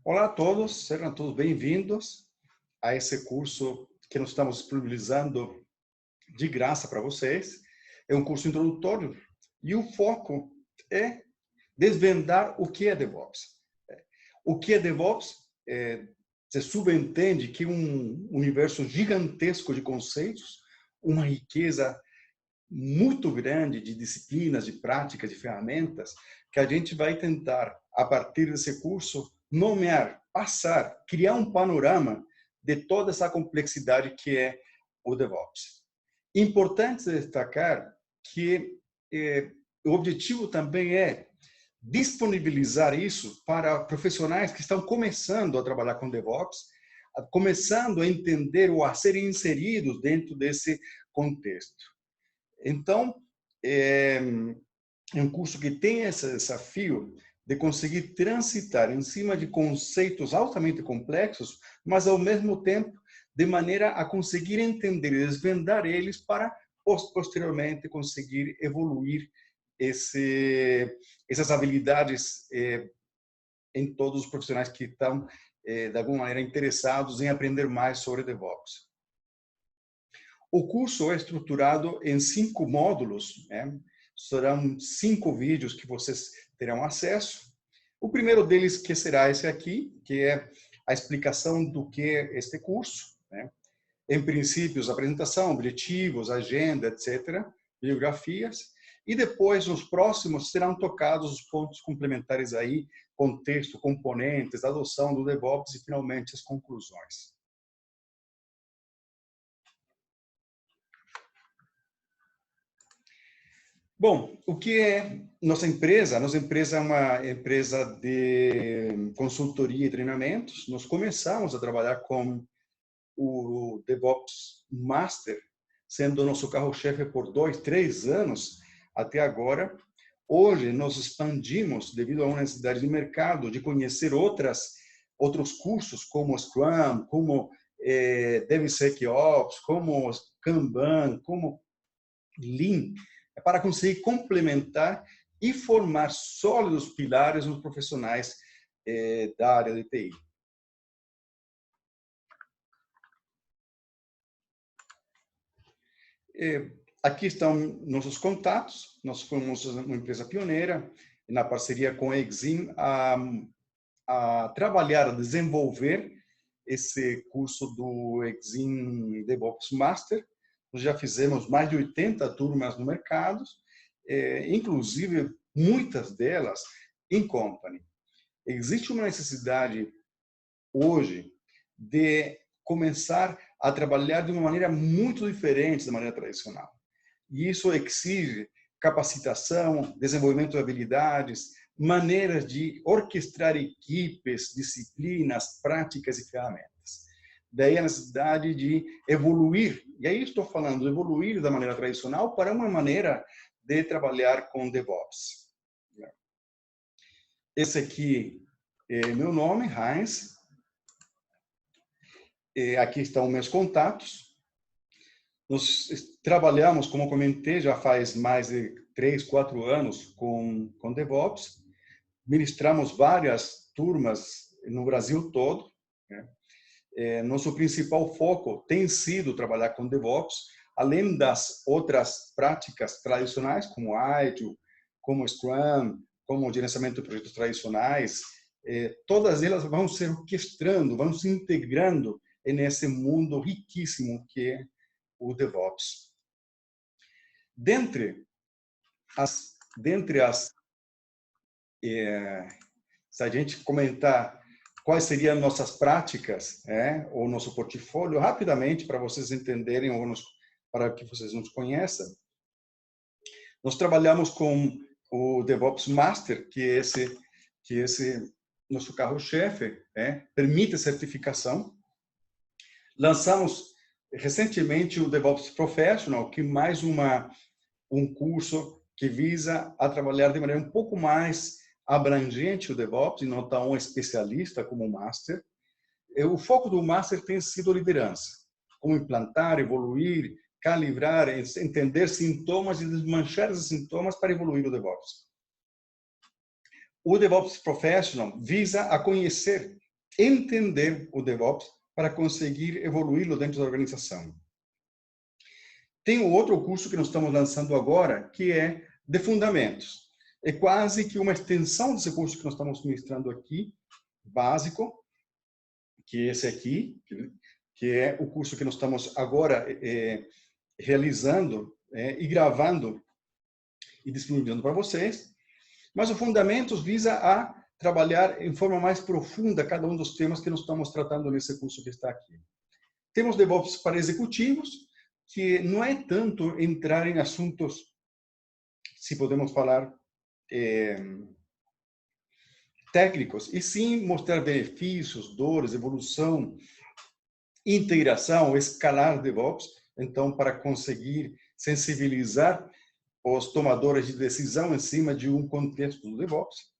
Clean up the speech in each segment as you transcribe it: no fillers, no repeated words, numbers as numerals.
Olá a todos, sejam todos bem-vindos a esse curso que nós estamos disponibilizando de graça para vocês. É um curso introdutório e o foco é desvendar o que é DevOps. O que é DevOps? Se subentende que um universo gigantesco de conceitos, uma riqueza muito grande de disciplinas, de práticas, de ferramentas, que a gente vai tentar, a partir desse curso, nomear, passar, criar um panorama de toda essa complexidade que é o DevOps. Importante destacar que o objetivo também é disponibilizar isso para profissionais que estão começando a trabalhar com DevOps, começando a entender ou a serem inseridos dentro desse contexto. Então, é um curso que tem esse desafio de conseguir transitar em cima de conceitos altamente complexos, mas ao mesmo tempo de maneira a conseguir entender e desvendar eles para posteriormente conseguir evoluir essas habilidades em todos os profissionais que estão de alguma maneira interessados em aprender mais sobre DevOps. O curso é estruturado em 5 módulos, né? Serão 5 vídeos que vocês terão acesso. O primeiro deles que será esse aqui, que é a explicação do que é este curso, né? Em princípios, apresentação, objetivos, agenda, etc., biografias. E depois, nos próximos, serão tocados os pontos complementares aí, contexto, componentes, adoção do DevOps e, finalmente, as conclusões. Bom, o que é nossa empresa? Nossa empresa é uma empresa de consultoria e treinamentos. Nós começamos a trabalhar com o DevOps Master, sendo o nosso carro-chefe por 2, 3 anos até agora. Hoje, nós expandimos devido a uma necessidade de mercado de conhecer outros cursos, como Scrum, como DevSecOps, como Kanban, como Lean, para conseguir complementar e formar sólidos pilares nos profissionais da área de TI. Aqui estão nossos contatos. Nós fomos uma empresa pioneira, na parceria com a Exim, a trabalhar, a desenvolver esse curso do Exim DevOps Master. Nós já fizemos mais de 80 turmas no mercado, inclusive muitas delas em company. Existe uma necessidade hoje de começar a trabalhar de uma maneira muito diferente da maneira tradicional. E isso exige capacitação, desenvolvimento de habilidades, maneiras de orquestrar equipes, disciplinas, práticas e ferramentas. Daí a necessidade de evoluir, e aí estou falando de evoluir da maneira tradicional para uma maneira de trabalhar com DevOps. Esse aqui é meu nome, Heinz. Aqui estão meus contatos. Nós trabalhamos, como comentei, já faz mais de 3, 4 anos com DevOps. Ministramos várias turmas no Brasil todo, né? Nosso principal foco tem sido trabalhar com DevOps, além das outras práticas tradicionais, como Agile, como Scrum, como gerenciamento de projetos tradicionais. Todas elas vão se orquestrando, vão se integrando nesse mundo riquíssimo que é o DevOps. Dentre as se a gente comentar quais seriam nossas práticas, ou nosso portfólio, rapidamente, para vocês entenderem, ou para que vocês nos conheçam, nós trabalhamos com o DevOps Master, que esse nosso carro-chefe, permite certificação. Lançamos recentemente o DevOps Professional, que é mais um curso que visa a trabalhar de maneira um pouco mais abrangente o DevOps, e não tão especialista como o Master. O foco do Master tem sido liderança, como implantar, evoluir, calibrar, entender sintomas e desmanchar esses sintomas para evoluir o DevOps. O DevOps Professional visa a conhecer entender o DevOps para conseguir evoluí-lo dentro da organização. Tem um outro curso que nós estamos lançando agora, que é de fundamentos. É quase que uma extensão desse curso que nós estamos ministrando aqui, básico, que é esse aqui, que é o curso que nós estamos agora realizando e gravando e disponibilizando para vocês. Mas o Fundamentos visa a trabalhar em forma mais profunda cada um dos temas que nós estamos tratando nesse curso que está aqui. Temos DevOps para executivos, que não é tanto entrar em assuntos, se podemos falar, técnicos, e sim mostrar benefícios, dores, evolução, integração, escalar DevOps, então, para conseguir sensibilizar os tomadores de decisão em cima de um contexto do DevOps.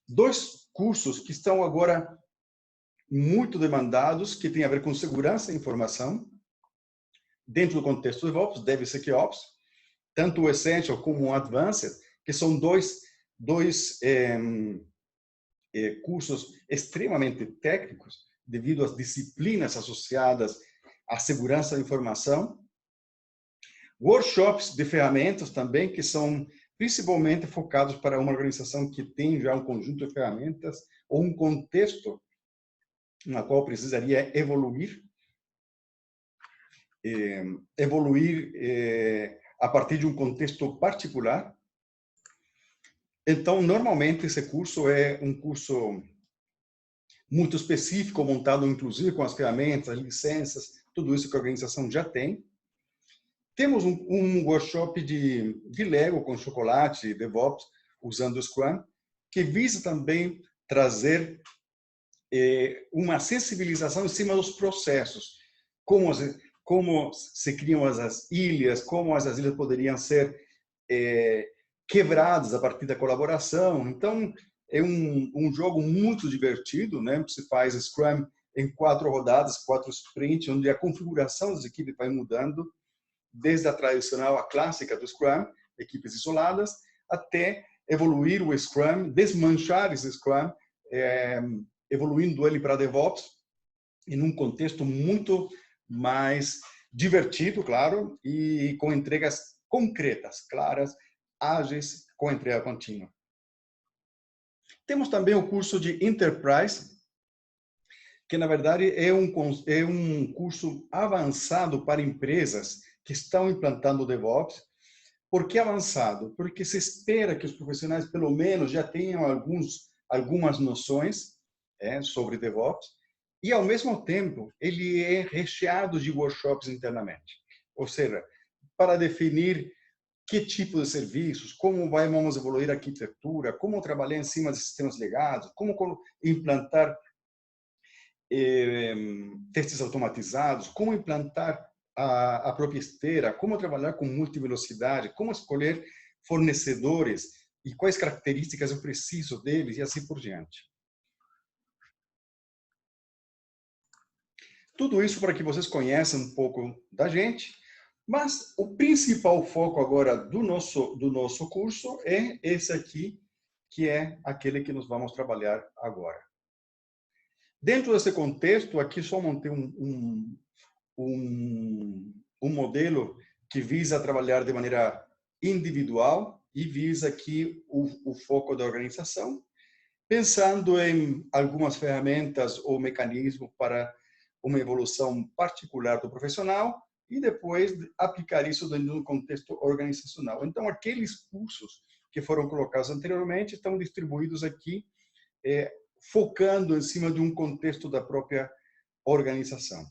2 cursos que estão agora muito demandados, que tem a ver com segurança e informação, dentro do contexto do DevOps, DevSecOps, tanto o Essential como o Advanced, que são dois cursos extremamente técnicos, devido às disciplinas associadas à segurança da informação. Workshops de ferramentas também, que são principalmente focados para uma organização que tem já um conjunto de ferramentas ou um contexto na qual precisaria evoluir a partir de um contexto particular. Então, normalmente, esse curso é um curso muito específico, montado inclusive com as ferramentas, licenças, tudo isso que a organização já tem. Temos um workshop de Lego com chocolate, DevOps, usando o Scrum, que visa também trazer uma sensibilização em cima dos processos, como se criam as ilhas, como as ilhas poderiam ser quebradas a partir da colaboração. Então, é um jogo muito divertido, né? Se faz Scrum em 4 rodadas, 4 sprints, onde a configuração das equipes vai mudando, desde a tradicional, a clássica do Scrum, equipes isoladas, até evoluir o Scrum, desmanchar esse Scrum, evoluindo ele para DevOps, em um contexto muito mais divertido, claro, e com entregas concretas, claras, ágeis, com entrega contínua. Temos também o curso de Enterprise, que na verdade é um curso avançado para empresas que estão implantando o DevOps. Por que avançado? Porque se espera que os profissionais, pelo menos, já tenham algumas noções sobre DevOps, e, ao mesmo tempo, ele é recheado de workshops internamente. Ou seja, para definir que tipo de serviços, como vamos evoluir a arquitetura, como trabalhar em cima de sistemas legados, como implantar testes automatizados, como implantar a própria esteira, como trabalhar com multivelocidade, como escolher fornecedores e quais características eu preciso deles e assim por diante. Tudo isso para que vocês conheçam um pouco da gente, mas o principal foco agora do nosso curso é esse aqui, que é aquele que nós vamos trabalhar agora. Dentro desse contexto, aqui só montei um modelo que visa trabalhar de maneira individual e visa aqui o foco da organização, pensando em algumas ferramentas ou mecanismos para uma evolução particular do profissional e depois aplicar isso dentro de um contexto organizacional. Então, aqueles cursos que foram colocados anteriormente estão distribuídos aqui, focando em cima de um contexto da própria organização.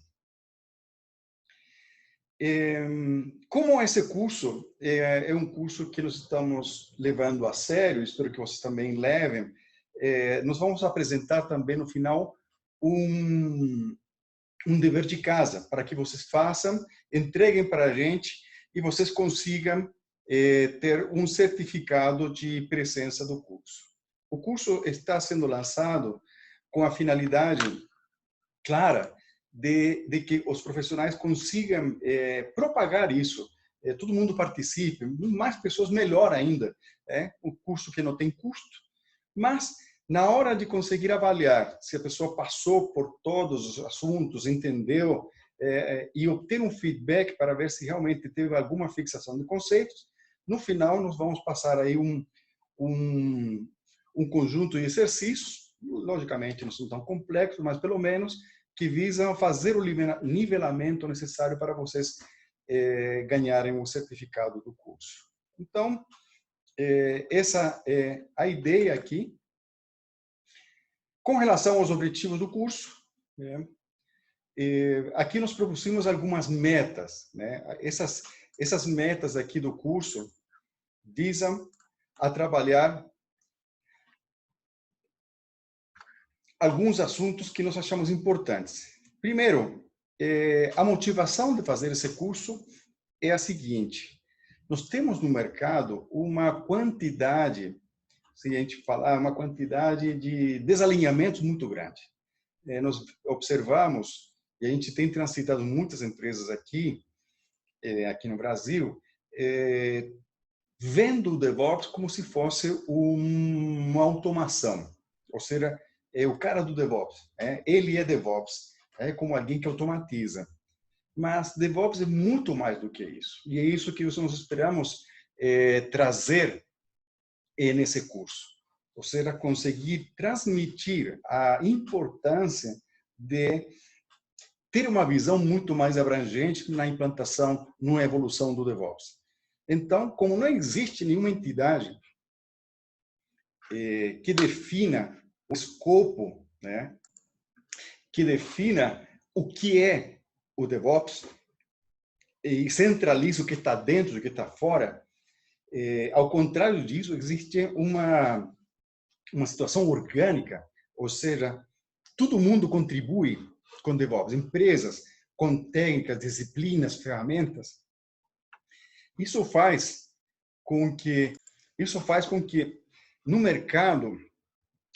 Como esse curso é um curso que nós estamos levando a sério, espero que vocês também levem, nós vamos apresentar também no final um dever de casa para que vocês façam, entreguem para a gente e vocês consigam ter um certificado de presença do curso. O curso está sendo lançado com a finalidade clara de que os profissionais consigam propagar isso, todo mundo participe, mais pessoas melhor ainda. Um curso que não tem custo, mas Na hora de conseguir avaliar se a pessoa passou por todos os assuntos, entendeu, e obter um feedback para ver se realmente teve alguma fixação de conceitos, no final nós vamos passar aí um conjunto de exercícios, logicamente não são tão complexos, mas pelo menos que visam fazer o nivelamento necessário para vocês ganharem o certificado do curso. Então, essa é a ideia aqui. Com relação aos objetivos do curso, né, aqui nós propusemos algumas metas, né? Essas metas aqui do curso visam a trabalhar alguns assuntos que nós achamos importantes. Primeiro, a motivação de fazer esse curso é a seguinte: nós temos no mercado uma quantidade, se a gente falar, uma quantidade de desalinhamentos muito grande. Nós observamos, e a gente tem transitado muitas empresas aqui no Brasil, vendo o DevOps como se fosse uma automação. Ou seja, é o cara do DevOps. Ele é DevOps. É como alguém que automatiza. Mas DevOps é muito mais do que isso. E é isso que nós esperamos trazer nesse curso. Ou seja, conseguir transmitir a importância de ter uma visão muito mais abrangente na implantação, na evolução do DevOps. Então, como não existe nenhuma entidade que defina o escopo, né, que defina o que é o DevOps e centraliza o que está dentro e o que está fora, ao contrário disso, existe uma situação orgânica, ou seja, todo mundo contribui com DevOps, empresas com técnicas, disciplinas, ferramentas. Isso faz com que no mercado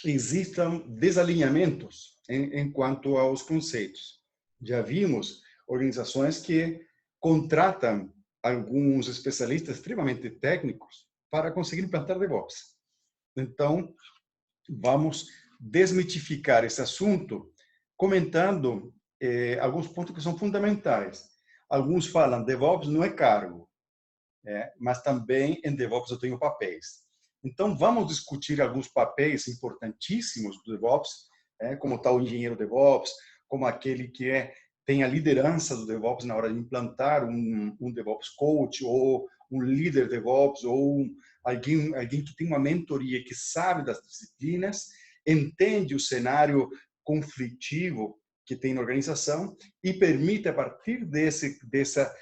existam desalinhamentos em quanto aos conceitos. Já vimos organizações que contratam alguns especialistas extremamente técnicos para conseguir implantar DevOps. Então, vamos desmitificar esse assunto comentando alguns pontos que são fundamentais. Alguns falam DevOps não é cargo, mas também em DevOps eu tenho papéis. Então, vamos discutir alguns papéis importantíssimos do DevOps, como está o engenheiro DevOps, como aquele que tem a liderança do DevOps na hora de implantar um DevOps coach, ou um líder DevOps, ou alguém que tem uma mentoria, que sabe das disciplinas, entende o cenário conflitivo que tem na organização e permite, a partir dessa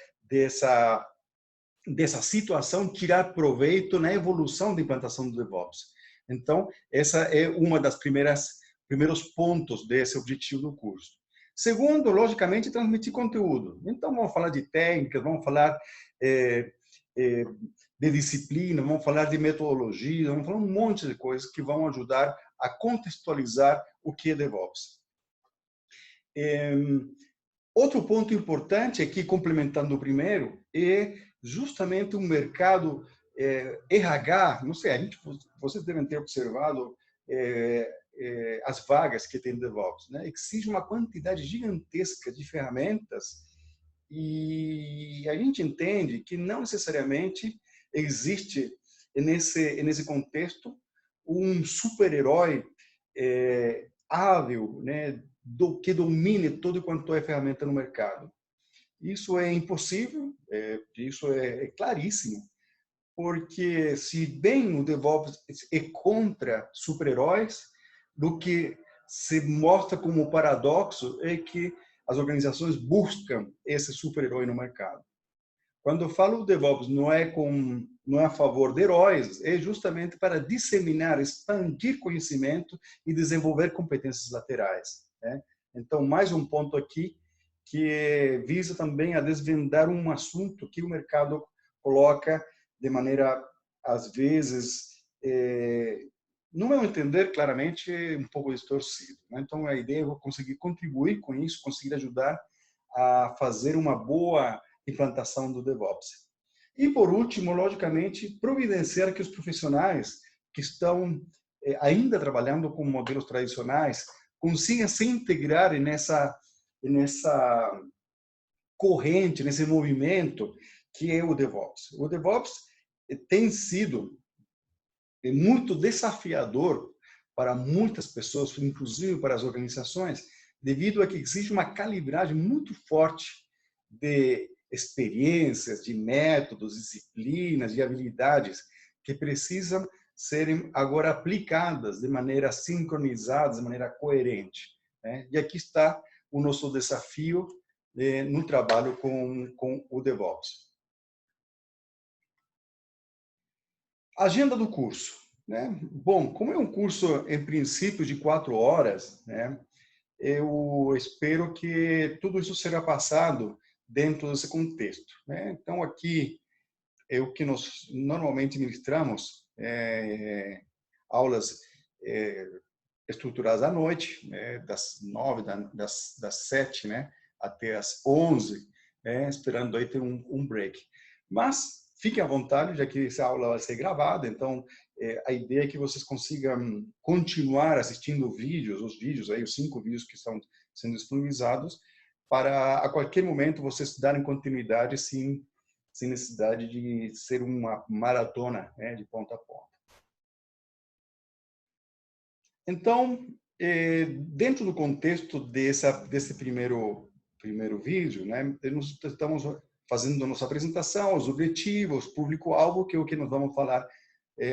situação, tirar proveito na evolução da implantação do DevOps. Então, essa é uma das primeiros pontos desse objetivo do curso. Segundo, logicamente, transmitir conteúdo. Então, vamos falar de técnicas, vamos falar de disciplina, vamos falar de metodologia, vamos falar um monte de coisas que vão ajudar a contextualizar o que é DevOps. Outro ponto importante aqui, complementando o primeiro, é justamente o mercado RH. Não sei, vocês devem ter observado as vagas que tem DevOps, né? Exige uma quantidade gigantesca de ferramentas e a gente entende que não necessariamente existe nesse contexto um super-herói hábil, né, que domine todo quanto é ferramenta no mercado. Isso é impossível, isso é claríssimo, porque se bem o DevOps é contra super-heróis, do que se mostra como paradoxo é que as organizações buscam esse super-herói no mercado. Quando eu falo DevOps não é a favor de heróis, é justamente para disseminar, expandir conhecimento e desenvolver competências laterais, né? Então, mais um ponto aqui que visa também a desvendar um assunto que o mercado coloca de maneira, às vezes, no meu entender, claramente, um pouco distorcido, né? Então, a ideia é conseguir contribuir com isso, conseguir ajudar a fazer uma boa implantação do DevOps. E, por último, logicamente, providenciar que os profissionais que estão ainda trabalhando com modelos tradicionais, consiga se integrar nessa corrente, nesse movimento que é o DevOps. O DevOps tem sido muito desafiador para muitas pessoas, inclusive para as organizações, devido a que existe uma calibragem muito forte de experiências, de métodos, disciplinas, de habilidades que precisam serem agora aplicadas de maneira sincronizada, de maneira coerente, né? E aqui está o nosso desafio no trabalho com o DevOps. Agenda do curso, né? Bom, como é um curso, em princípio, de 4 horas, né? Eu espero que tudo isso será passado dentro desse contexto, né? Então, aqui é o que nós normalmente ministramos, aulas estruturadas à noite, né? Das 9, das 7, né? Até as 11, né? Esperando aí ter um break. Mas fiquem à vontade, já que essa aula vai ser gravada, então a ideia é que vocês consigam continuar assistindo vídeos, os vídeos aí, os 5 vídeos que estão sendo disponibilizados, para a qualquer momento vocês darem continuidade sem necessidade de ser uma maratona, né, de ponta a ponta. Então, dentro do contexto desse primeiro vídeo, né, nós estamos fazendo a nossa apresentação, os objetivos, público-alvo, que é o que nós vamos falar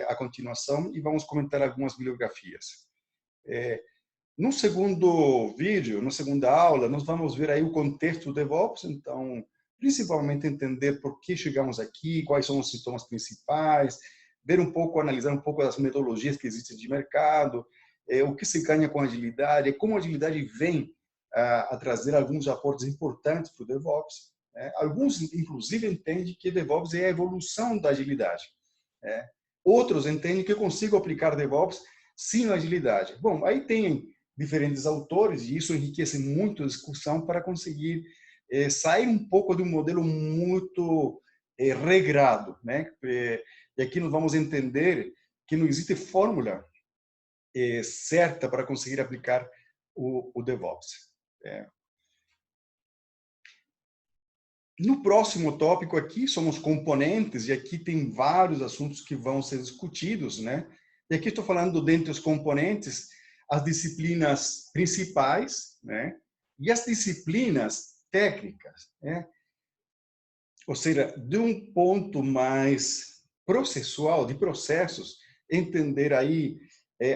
a continuação, e vamos comentar algumas bibliografias. No segundo vídeo, na segunda aula, nós vamos ver aí o contexto do DevOps, então, principalmente entender por que chegamos aqui, quais são os sintomas principais, ver um pouco, analisar um pouco das metodologias que existem de mercado, o que se ganha com agilidade, como a agilidade vem a trazer alguns aportes importantes para o DevOps. Alguns, inclusive, entendem que DevOps é a evolução da agilidade. Outros entendem que eu consigo aplicar DevOps sem agilidade. Bom, aí tem diferentes autores e isso enriquece muito a discussão para conseguir sair um pouco de um modelo muito regrado, né? E aqui nós vamos entender que não existe fórmula certa para conseguir aplicar o DevOps. No próximo tópico aqui, são os componentes, e aqui tem vários assuntos que vão ser discutidos, né? E aqui estou falando, dentre os componentes, as disciplinas principais, né? E as disciplinas técnicas, né? Ou seja, de um ponto mais processual, de processos, entender aí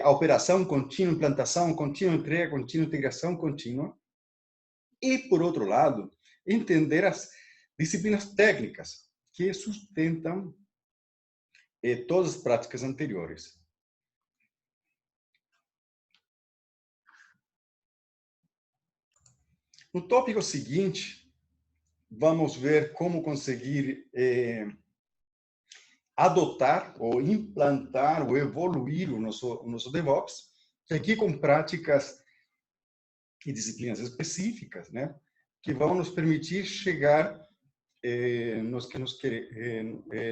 a operação contínua, implantação contínua, entrega contínua, integração contínua. E, por outro lado, entender as disciplinas técnicas que sustentam todas as práticas anteriores. No tópico seguinte, vamos ver como conseguir adotar ou implantar ou evoluir o nosso DevOps, aqui com práticas e disciplinas específicas, né, que vão nos permitir chegar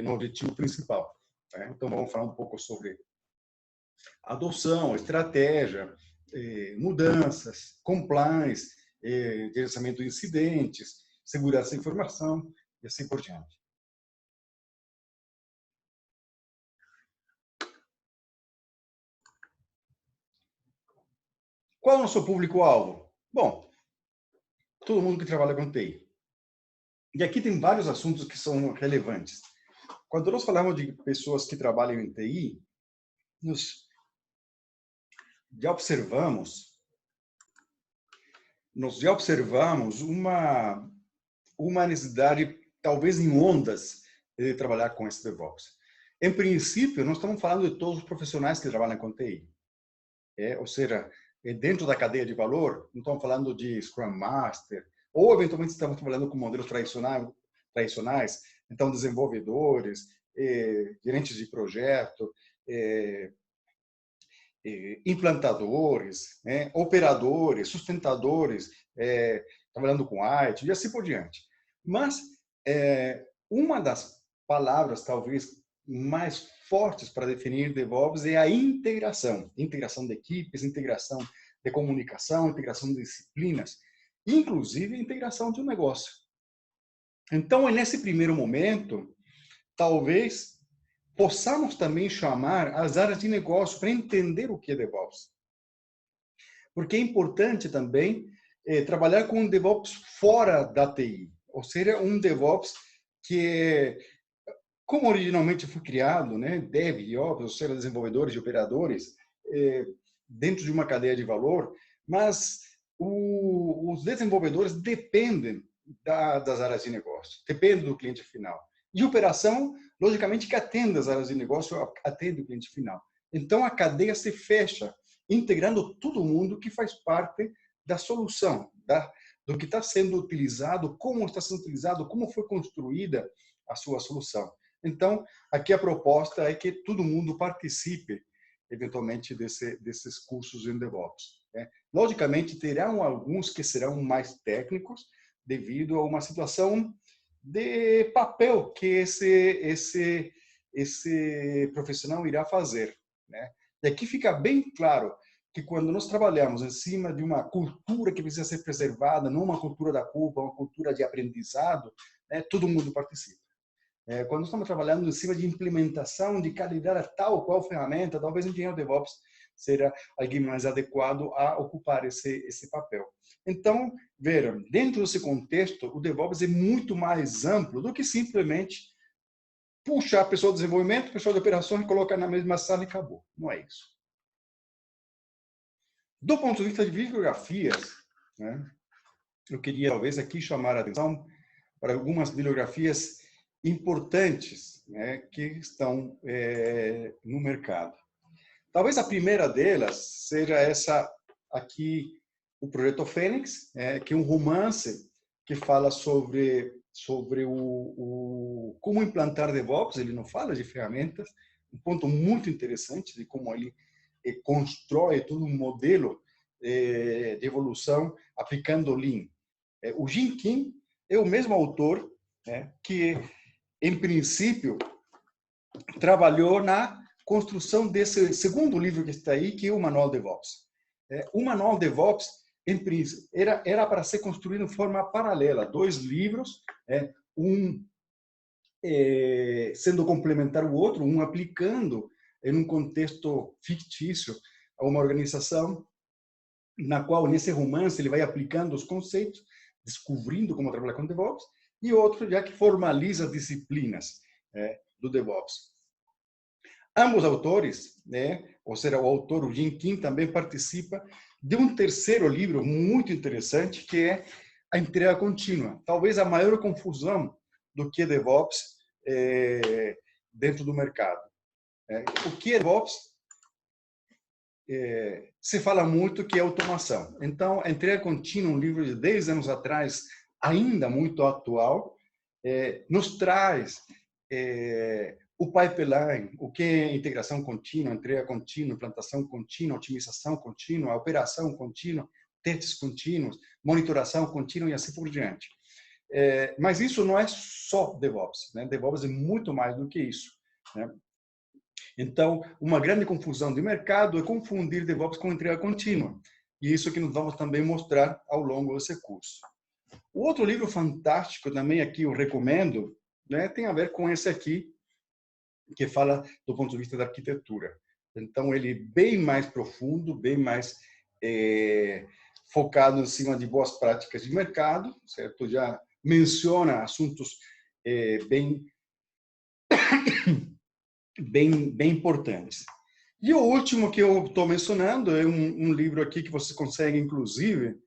no objetivo principal. Né? Então, vamos falar um pouco sobre adoção, estratégia, mudanças, compliance, gerenciamento de incidentes, segurança da informação e assim por diante. Qual é o nosso público-alvo? Bom, todo mundo que trabalha com TI. E aqui tem vários assuntos que são relevantes. Quando nós falamos de pessoas que trabalham em TI, nós já observamos uma necessidade, talvez em ondas, de trabalhar com esse DevOps. Em princípio, nós estamos falando de todos os profissionais que trabalham com TI. Ou seja, dentro da cadeia de valor, não estamos falando de Scrum Master, ou eventualmente estamos trabalhando com modelos tradicionais, então desenvolvedores, gerentes de projeto, implantadores, né, operadores, sustentadores, trabalhando com IT e assim por diante. Mas uma das palavras talvez mais fortes para definir DevOps é a integração. Integração de equipes, integração de comunicação, integração de disciplinas, inclusive a integração de um negócio. Então, nesse primeiro momento, talvez possamos também chamar as áreas de negócio para entender o que é DevOps. Porque é importante também trabalhar com um DevOps fora da TI, ou seja, um DevOps que, como originalmente foi criado, né, Dev e Ops, ou seja, desenvolvedores e operadores, dentro de uma cadeia de valor, mas os desenvolvedores dependem das áreas de negócio, dependem do cliente final. E operação, logicamente, que atende as áreas de negócio, atende o cliente final. Então, a cadeia se fecha, integrando todo mundo que faz parte da solução, do que está sendo utilizado, como está sendo utilizado, como foi construída a sua solução. Então, aqui a proposta é que todo mundo participe, eventualmente, desses cursos em DevOps. Né? Logicamente, terão alguns que serão mais técnicos, devido a uma situação de papel que esse profissional irá fazer. Né? E aqui fica bem claro que quando nós trabalhamos em cima de uma cultura que precisa ser preservada, não uma cultura da culpa, uma cultura de aprendizado, né, todo mundo participa. Quando estamos trabalhando em cima de implementação de qualidade a tal qual ferramenta, talvez o engenheiro DevOps seja alguém mais adequado a ocupar esse papel. Então, vejam, dentro desse contexto, o DevOps é muito mais amplo do que simplesmente puxar a pessoa de desenvolvimento, a pessoa de operações, colocar na mesma sala e acabou. Não é isso. Do ponto de vista de bibliografias, né, eu queria talvez aqui chamar a atenção para algumas bibliografias importantes, né, que estão no mercado. Talvez a primeira delas seja essa aqui, o Projeto Fênix, que é um romance que fala sobre como implantar DevOps. Ele não fala de ferramentas, um ponto muito interessante de como ele constrói todo um modelo de evolução aplicando Lean. O Jim Kim é o mesmo autor, né, que, em princípio, trabalhou na construção desse segundo livro que está aí, que é o Manual DevOps. O Manual DevOps, em princípio, era para ser construído de forma paralela, dois livros, um sendo complementar o outro, um aplicando em um contexto fictício a uma organização, na qual, nesse romance, ele vai aplicando os conceitos, descobrindo como trabalhar com DevOps, e outro já que formaliza disciplinas do DevOps. Ambos autores, né, ou seja, o autor, o Jim Kim, também participa de um terceiro livro muito interessante, que é a entrega contínua. Talvez a maior confusão do que DevOps dentro do mercado. O que é DevOps? Se fala muito que é automação. Então, a entrega contínua, um livro de 10 anos atrás, ainda muito atual, nos traz o pipeline, o que é integração contínua, entrega contínua, implantação contínua, otimização contínua, operação contínua, testes contínuos, monitoração contínua e assim por diante. Mas isso não é só DevOps, né? DevOps é muito mais do que isso, né? Então, uma grande confusão de mercado é confundir DevOps com entrega contínua. E isso que nós vamos também mostrar ao longo desse curso. O outro livro fantástico também aqui eu recomendo, né, tem a ver com esse aqui, que fala do ponto de vista da arquitetura. Então, ele é bem mais profundo, bem mais focado em cima de boas práticas de mercado, certo? Já menciona assuntos bem importantes. E o último que eu estou mencionando é um livro aqui que você consegue, inclusive,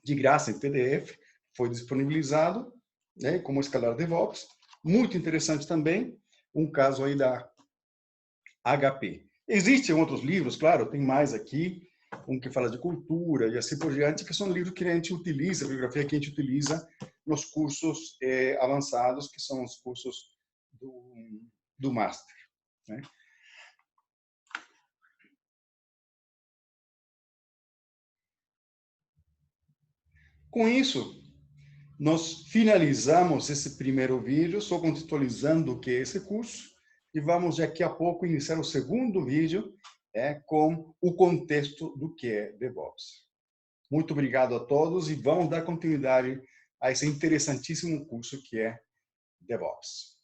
de graça em PDF, foi disponibilizado, né, como Escalar DevOps, muito interessante também, um caso aí da HP. Existem outros livros, claro, tem mais aqui, um que fala de cultura e assim por diante, que são livros que a gente utiliza, a bibliografia que a gente utiliza nos cursos avançados, que são os cursos do Master. Né? Com isso, nós finalizamos esse primeiro vídeo, só contextualizando o que é esse curso, e vamos daqui a pouco iniciar o segundo vídeo com o contexto do que é DevOps. Muito obrigado a todos e vamos dar continuidade a esse interessantíssimo curso que é DevOps.